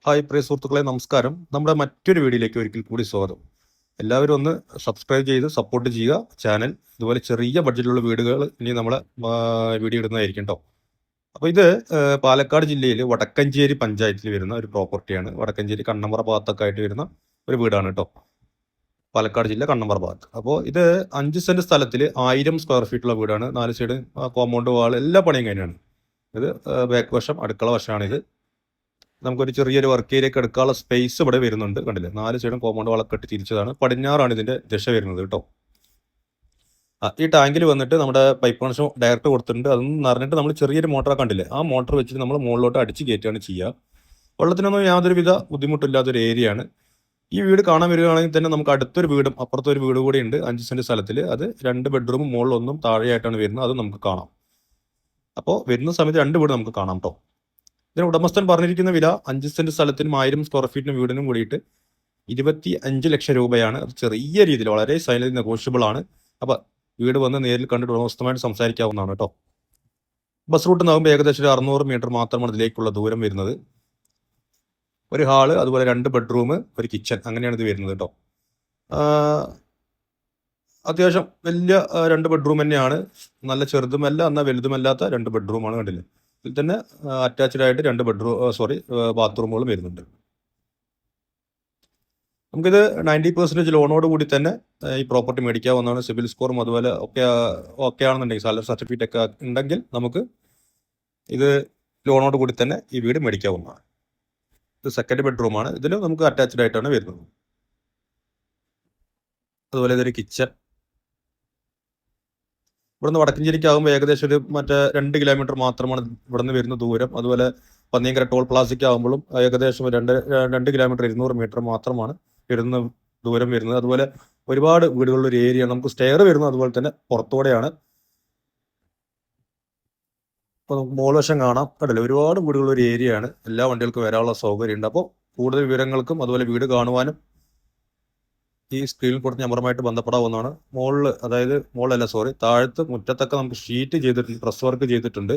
Hi പ്രിയ സുഹൃത്തുക്കളെ, നമസ്കാരം. നമ്മുടെ മറ്റൊരു വീഡിയോയിലേക്ക് ഒരിക്കൽ കൂടി സ്വാഗതം. എല്ലാവരും ഒന്ന് സബ്സ്ക്രൈബ് ചെയ്ത് സപ്പോർട്ട് ചെയ്യുക ചാനൽ. ഇതുപോലെ ചെറിയ ബഡ്ജറ്റിലുള്ള വീടുകൾ ഇനി നമ്മളെ വീഡിയോ ഇടുന്നതായിരിക്കും കേട്ടോ. അപ്പോൾ ഇത് പാലക്കാട് ജില്ലയിൽ വടക്കഞ്ചേരി പഞ്ചായത്തിൽ വരുന്ന ഒരു പ്രോപ്പർട്ടിയാണ്. വടക്കഞ്ചേരി കണ്ണമ്പ്ര ഭാഗത്തൊക്കെ ആയിട്ട് വരുന്ന ഒരു വീടാണ് കേട്ടോ. പാലക്കാട് ജില്ല കണ്ണമ്പ്ര ഭാഗത്ത്. അപ്പോൾ ഇത് 5 സെന്റ് സ്ഥലത്തിൽ 1000 സ്ക്വയർ ഫീറ്റുള്ള വീടാണ്. 4 സൈഡ് കോമ്പൗണ്ട് വാൾ എല്ലാ പണിയും കഴിഞ്ഞാണ്. ഇത് ബാക്ക് വശം അടുക്കള വശമാണിത്. നമുക്കൊരു ചെറിയൊരു വർക്ക് ഏരിയയൊക്കെ എടുക്കാനുള്ള സ്പേസ് ഇവിടെ വരുന്നുണ്ട്. കണ്ടില്ലേ, 4 സൈഡും കോമ്പൗണ്ട് വളക്കെ കെട്ടി തിരിച്ചതാണ്. പടിഞ്ഞാറാണ് ഇതിന്റെ ദിശ വരുന്നത് കേട്ടോ. ഈ ടാങ്കിൽ വന്നിട്ട് നമ്മുടെ പൈപ്പ് കണക്ഷൻ ഡയറക്റ്റ് കൊടുത്തിട്ടുണ്ട്. അതൊന്നും നിറഞ്ഞിട്ട് നമ്മൾ ചെറിയൊരു മോട്ടർ കണ്ടില്ലേ, ആ മോട്ടർ വെച്ചിട്ട് നമ്മൾ മുകളിലോട്ട് അടിച്ച് കയറ്റുകയാണ് ചെയ്യുക. വെള്ളത്തിനൊന്നും യാതൊരുവിധ ബുദ്ധിമുട്ടില്ലാത്തൊരു ഏരിയയാണ്. ഈ വീട് കാണാൻ വരികയാണെങ്കിൽ തന്നെ നമുക്ക് അടുത്തൊരു വീടും അപ്പുറത്തൊരു വീട് കൂടി ഉണ്ട് 5 സെന്റ് സ്ഥലത്തിൽ. അത് 2 ബെഡ്റൂമും മുകളിലൊന്നും താഴെയായിട്ടാണ് വരുന്നത്. അത് നമുക്ക് കാണാം. അപ്പോൾ വരുന്ന സമയത്ത് 2 വീട് നമുക്ക് കാണാം കേട്ടോ. ഇതിന് ഉടമസ്ഥൻ പറഞ്ഞിരിക്കുന്ന വില 5 സെന്റ് സ്ഥലത്തിനും 1000 സ്ക്വയർ ഫീറ്റിനും വീടിനും കൂടിയിട്ട് 25 ലക്ഷം രൂപയാണ്. അത് ചെറിയ രീതിയിൽ വളരെ സൈലന്റ് നെഗോഷ്യബിൾ ആണ്. അപ്പൊ വീട് വന്ന് നേരിൽ കണ്ടിട്ട് ഉടമസ്ഥമായിട്ട് സംസാരിക്കാവുന്നതാണ് കേട്ടോ. ബസ് റൂട്ട് നിന്നാകുമ്പോൾ ഏകദേശം ഒരു 600 മീറ്റർ മാത്രമാണ് ഇതിലേക്കുള്ള ദൂരം വരുന്നത്. ഒരു ഹാള്, അതുപോലെ 2 ബെഡ്റൂം, ഒരു കിച്ചൺ, അങ്ങനെയാണ് ഇത് വരുന്നത് കേട്ടോ. അത്യാവശ്യം വലിയ 2 ബെഡ്റൂം തന്നെയാണ്. നല്ല ചെറുതുമല്ല എന്നാൽ വലുതുമല്ലാത്ത 2 ബെഡ്റൂമാണ്. കണ്ടില്ലേ, ഇതിൽ തന്നെ അറ്റാച്ച്ഡ് ആയിട്ട് 2 ബാത്റൂമുകളും വരുന്നുണ്ട്. നമുക്കിത് 90% ലോണോട് കൂടി തന്നെ ഈ പ്രോപ്പർട്ടി മേടിക്കാവുന്നതാണ്. സിബിൽ സ്കോറും അതുപോലെ ഒക്കെ ആണെന്നുണ്ടെങ്കിൽ, സാലറി സർട്ടിഫിക്കറ്റ് ഒക്കെ ഉണ്ടെങ്കിൽ നമുക്ക് ഇത് ലോണോട് കൂടി തന്നെ ഈ വീട് മേടിക്കാവുന്നതാണ്. ഇത് സെക്കൻഡ് ബെഡ്റൂമാണ്. ഇതിൽ നമുക്ക് അറ്റാച്ച്ഡ് ആയിട്ടാണ് വരുന്നത്. അതുപോലെ ഇതൊരു കിച്ചൺ. ഇവിടുന്ന് വടക്കഞ്ചേരിക്കാകുമ്പോൾ ഏകദേശം ഒരു 2 കിലോമീറ്റർ മാത്രമാണ് ഇവിടുന്ന് വരുന്ന ദൂരം. അതുപോലെ പന്നിയങ്കര ടോൾ പ്ലാസയ്ക്ക് ആകുമ്പോഴും ഏകദേശം 2 കിലോമീറ്റർ 200 മീറ്റർ മാത്രമാണ് വരുന്ന ദൂരം വരുന്നത്. അതുപോലെ ഒരുപാട് വീടുകളുള്ള ഒരു ഏരിയ. നമുക്ക് സ്റ്റെയർ വരുന്നത് അതുപോലെ തന്നെ പുറത്തോടെയാണ്. അപ്പോൾ നമുക്ക് മോൾവശം കാണാം. കണ്ടല്ലേ, ഒരുപാട് വീടുകളുള്ള ഒരു ഏരിയയാണ്. എല്ലാ വണ്ടികൾക്കും വരാനുള്ള സൗകര്യമുണ്ട്. അപ്പോൾ കൂടുതൽ വിവരങ്ങൾക്കും അതുപോലെ വീട് കാണുവാനും ഈ സ്ക്രീനിൽ കൊടുത്ത് നമ്പറുമായിട്ട് ബന്ധപ്പെടാവുന്നതാണ്. മുകളിൽ, അതായത് മുകളിലല്ല, താഴത്ത് മുറ്റത്തൊക്കെ നമുക്ക് ഷീറ്റ് ചെയ്തിട്ടുണ്ട്, പ്രസ് വർക്ക് ചെയ്തിട്ടുണ്ട്.